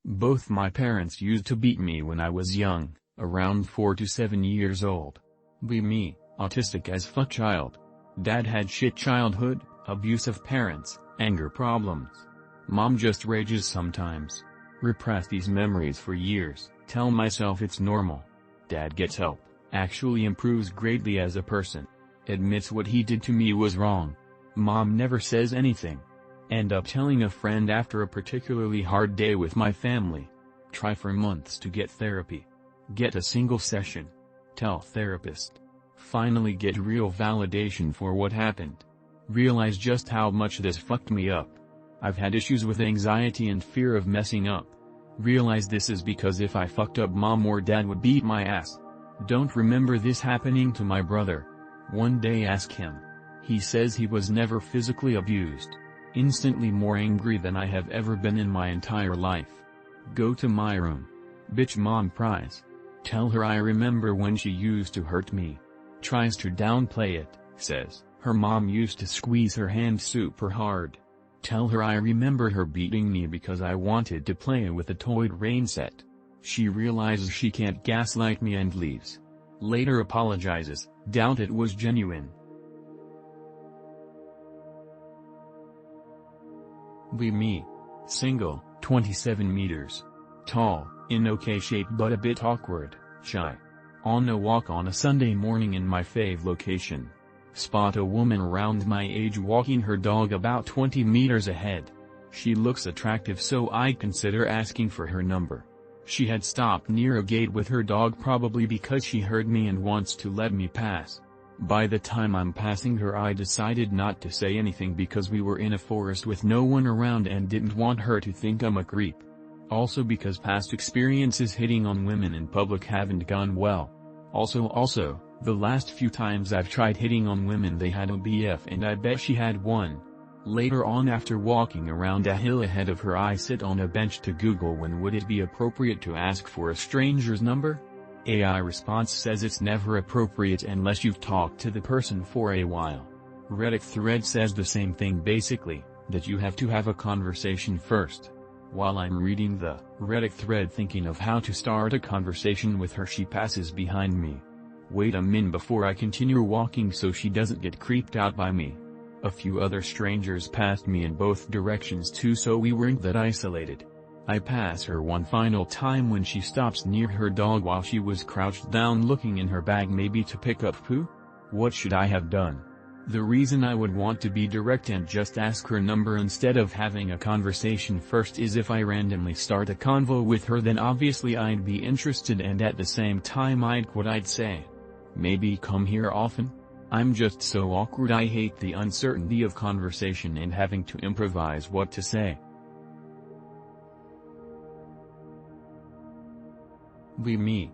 Both my parents used to beat me when I was young, around 4 to 7 years old. Me, autistic as fuck child. Dad had shit childhood, abusive parents, anger problems. Mom just rages sometimes. Repress these memories for years, tell myself it's normal. Dad gets help, actually improves greatly as a person. Admits what he did to me was wrong. Mom never says anything. End up telling a friend after a particularly hard day with my family. Try for months to get therapy. Get a single session. Tell therapist. Finally get real validation for what happened. Realize just how much this fucked me up. I've had issues with anxiety and fear of messing up. Realize this is because if I fucked up mom or dad would beat my ass. Don't remember this happening to my brother. One day ask him. He says he was never physically abused. Instantly more angry than I have ever been in my entire life. Go to my room. Bitch mom cries. Tell her I remember when she used to hurt me. Tries to downplay it, says her mom used to squeeze her hand super hard. Tell her I remember her beating me because I wanted to play with a toy rain set. She realizes she can't gaslight me and leaves. Later apologizes, doubt it was genuine. Me. Single, 27 meters. Tall, in okay shape but a bit awkward, shy. On a walk on a Sunday morning in my fave location. Spot a woman around my age walking her dog about 20 meters ahead. She looks attractive so I consider asking for her number. She had stopped near a gate with her dog probably because she heard me and wants to let me pass. By the time I'm passing her I decided not to say anything because we were in a forest with no one around and didn't want her to think I'm a creep. Also because past experiences hitting on women in public haven't gone well. Also, the last few times I've tried hitting on women they had a BF and I bet she had one. Later on after walking around a hill ahead of her I sit on a bench to Google when would it be appropriate to ask for a stranger's number? AI response says it's never appropriate unless you've talked to the person for a while. Reddit thread says the same thing basically, that you have to have a conversation first. While I'm reading the Reddit thread thinking of how to start a conversation with her she passes behind me. Wait a min before I continue walking so she doesn't get creeped out by me. A few other strangers passed me in both directions too so we weren't that isolated. I pass her one final time when she stops near her dog while she was crouched down looking in her bag maybe to pick up poo? What should I have done? The reason I would want to be direct and just ask her number instead of having a conversation first is if I randomly start a convo with her then obviously I'd be interested and at the same time I'd say. Maybe come here often? I'm just so awkward I hate the uncertainty of conversation and having to improvise what to say. Me.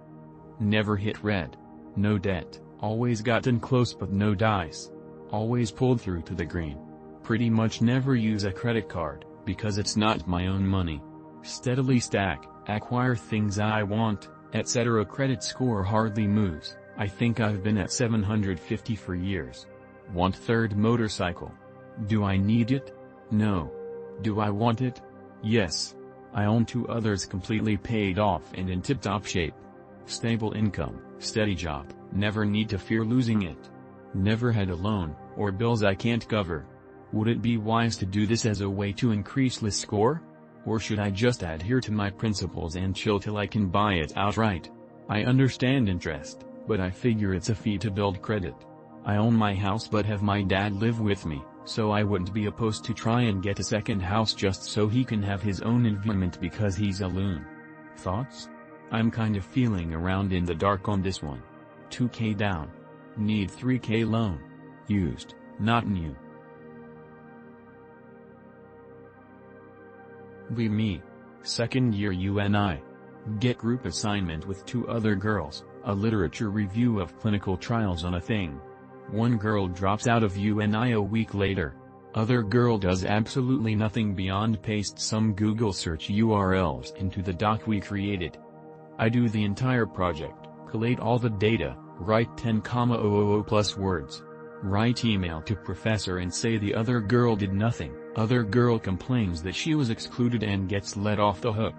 Never hit red. No debt, always gotten close but no dice. Always pulled through to the green. Pretty much never use a credit card, because it's not my own money. Steadily stack, acquire things I want, etc. Credit score hardly moves, I think I've been at 750 for years. Want third motorcycle. Do I need it? No. Do I want it? Yes. I own 2 others completely paid off and in tip-top shape. Stable income, steady job, never need to fear losing it. Never had a loan, or bills I can't cover. Would it be wise to do this as a way to increase the score? Or should I just adhere to my principles and chill till I can buy it outright? I understand interest, but I figure it's a fee to build credit. I own my house but have my dad live with me, so I wouldn't be opposed to try and get a second house just so he can have his own environment because he's a loon. Thoughts? I'm kind of feeling around in the dark on this one. 2K down. Need 3K loan. Used, not new. Me. Second year UNI. Get group assignment with 2 other girls, a literature review of clinical trials on a thing. One girl drops out of UNI a week later. Other girl does absolutely nothing beyond paste some Google search URLs into the doc we created. I do the entire project, collate all the data, write 10,000 plus words. Write email to professor and say the other girl did nothing. Other girl complains that she was excluded and gets let off the hook.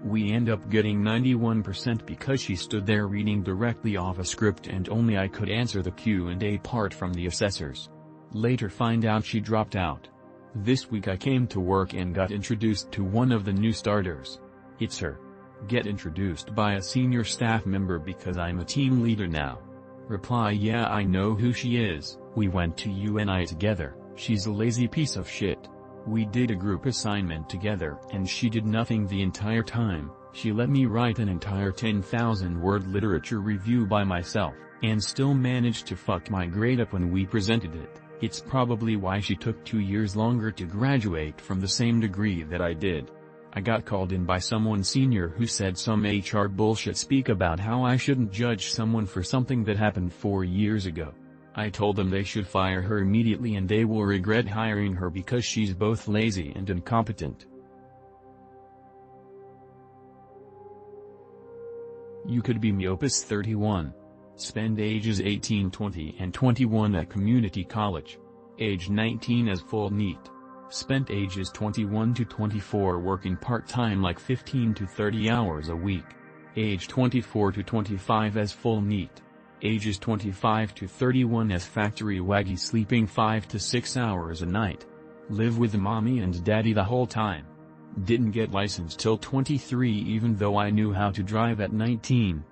We end up getting 91% because she stood there reading directly off a script and only I could answer the Q&A part from the assessors. Later find out she dropped out. This week I came to work and got introduced to one of the new starters. It's her. Get introduced by a senior staff member because I'm a team leader now. Reply: yeah, I know who she is, we went to UNI together, she's a lazy piece of shit. We did a group assignment together and she did nothing the entire time. She let me write an entire 10,000-word literature review by myself, and still managed to fuck my grade up when we presented it. It's probably why she took 2 years longer to graduate from the same degree that I did. I got called in by someone senior who said some HR bullshit speak about how I shouldn't judge someone for something that happened 4 years ago. I told them they should fire her immediately and they will regret hiring her because she's both lazy and incompetent. You could be me. Opus 31. Spend ages 18, 20 and 21 at community college. Age 19 as full NEET. Spent ages 21 to 24 working part-time like 15 to 30 hours a week. Age 24 to 25 as full NEET. Ages 25 to 31 as factory waggy sleeping 5 to 6 hours a night. Live with mommy and daddy the whole time. Didn't get licensed till 23 even though I knew how to drive at 19.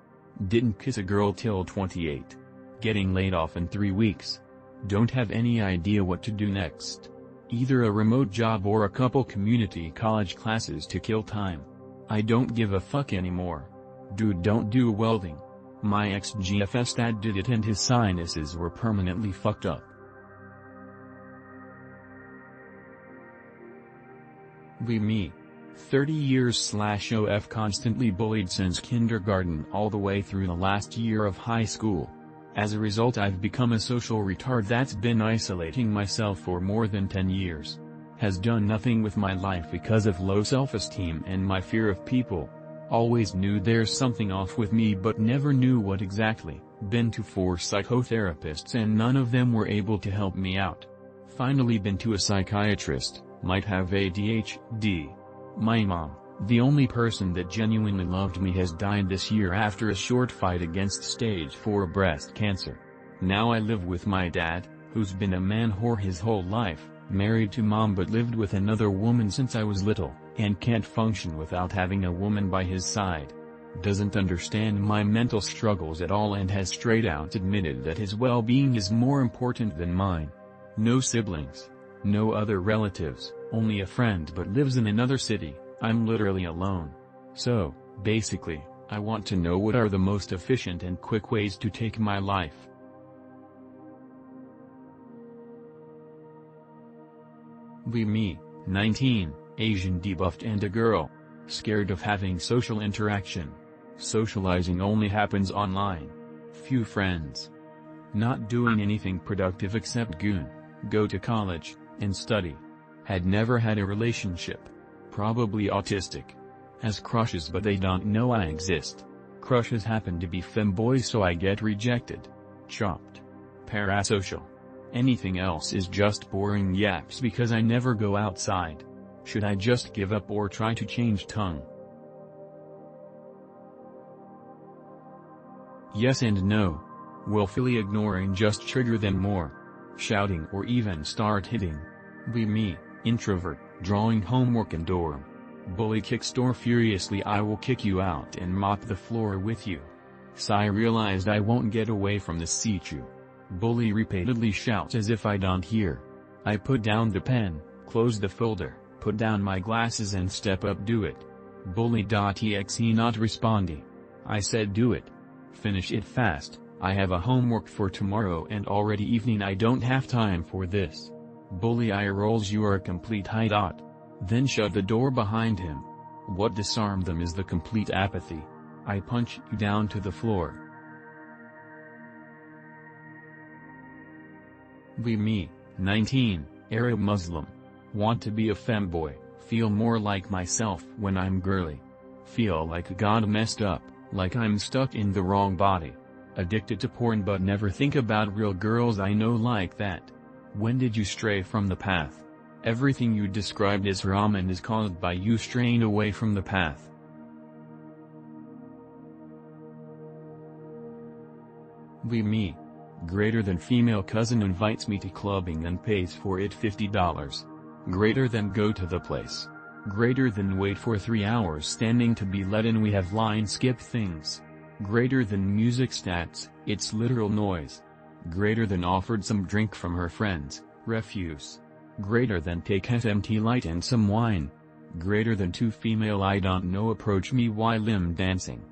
Didn't kiss a girl till 28. Getting laid off in 3 weeks. Don't have any idea what to do next. Either a remote job or a couple community college classes to kill time. I don't give a fuck anymore. Dude, don't do welding. My ex-GFS dad did it and his sinuses were permanently fucked up. Be me. 30 years/OF constantly bullied since kindergarten all the way through the last year of high school. As a result I've become a social retard that's been isolating myself for more than 10 years. Has done nothing with my life because of low self-esteem and my fear of people. Always knew there's something off with me but never knew what exactly. Been to 4 psychotherapists and none of them were able to help me out. Finally been to a psychiatrist, might have ADHD. My mom, the only person that genuinely loved me, has died this year after a short fight against stage 4 breast cancer. Now I live with my dad, who's been a man whore his whole life, married to mom but lived with another woman since I was little, and can't function without having a woman by his side. Doesn't understand my mental struggles at all and has straight out admitted that his well-being is more important than mine. No siblings. No other relatives, only a friend but lives in another city. I'm literally alone. So, basically, I want to know what are the most efficient and quick ways to take my life. Be me, 19, Asian debuffed and a girl. Scared of having social interaction. Socializing only happens online. Few friends. Not doing anything productive except goon, go to college, and study. Had never had a relationship. Probably autistic. Has crushes but they don't know I exist. Crushes happen to be femboys so I get rejected. Chopped. Parasocial. Anything else is just boring yaps because I never go outside. Should I just give up or try to change tongue? Yes and no. Willfully ignoring just trigger them more. Shouting or even start hitting. Be me, introvert, drawing homework in dorm. Bully kicks door furiously, I will kick you out and mop the floor with you. Sigh, realized I won't get away from this situ. Bully repeatedly shouts as if I don't hear. I put down the pen, close the folder, put down my glasses and step up, do it. Bully.exe not responding. I said do it. Finish it fast, I have a homework for tomorrow and already evening, I don't have time for this. Bully eye rolls, you are a complete high dot. Then shut the door behind him. What disarmed them is the complete apathy. I punch you down to the floor. Be me, 19, Arab Muslim. Want to be a femboy, feel more like myself when I'm girly. Feel like God messed up, like I'm stuck in the wrong body. Addicted to porn but never think about real girls I know like that. When did you stray from the path? Everything you described as ramen is caused by you straying away from the path. Me. Greater than female cousin invites me to clubbing and pays for it $50. Greater than go to the place. Greater than wait for 3 hours standing to be let in, we have line skip things. Greater than music stats, it's literal noise. Greater than offered some drink from her friends, refuse. Greater than take SMT light and some wine. Greater than 2 female I don't know approach me while I'm dancing.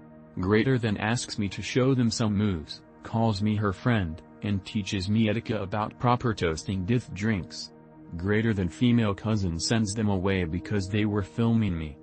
Greater than asks me to show them some moves, calls me her friend, and teaches me etiquette about proper toasting drinks. Greater than female cousin sends them away because they were filming me.